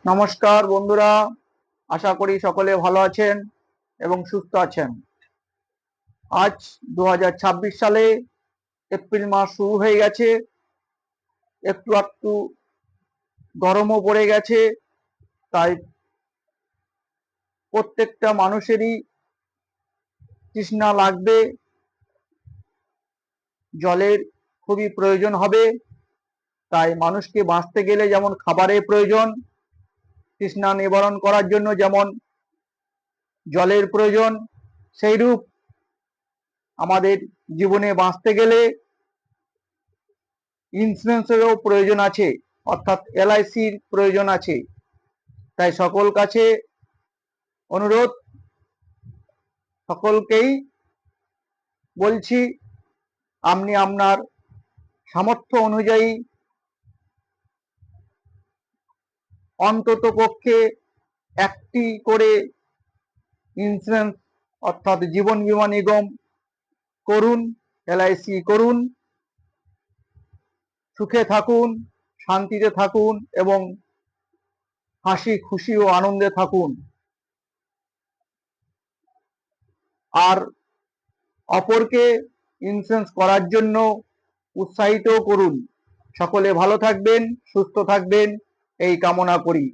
নমস্কার বন্ধুরা, আশা করি সকলে ভালো আছেন এবং সুস্থ আছেন। আজ 2026 সালে এপ্রিল মাস শুরু হয়ে গেছে। একটু একটু গরমও পড়ে গেছে, তাই প্রত্যেকটা মানুষেরই তৃষ্ণা লাগবে, জলের খুবই প্রয়োজন হবে। তাই মানুষকে বাঁচতে গেলে যেমন খাবারের প্রয়োজন, তৃষ্ণা নিবারণ করার জন্য যেমন জলের প্রয়োজন, সেইরূপ আমাদের জীবনে বাঁচতে গেলে ইন্স্যুরেন্সেরও প্রয়োজন আছে, অর্থাৎ এলআইসির প্রয়োজন আছে। তাই সকল কাছে অনুরোধ, সকলকেই বলছি, আপনি আপনার সামর্থ্য অনুযায়ী অন্তত পক্ষে একটি করে ইন্স্যুরেন্স অর্থাৎ জীবন বীমা নিগম করুন, এলআইসি করুন। সুখে থাকুন, শান্তিতে থাকুন এবং হাসি খুশি ও আনন্দে থাকুন। আর অপরকে ইন্স্যুরেন্স করার জন্য উৎসাহিত করুন। সকলে ভালো থাকবেন, সুস্থ থাকবেন, এই কামনা করি।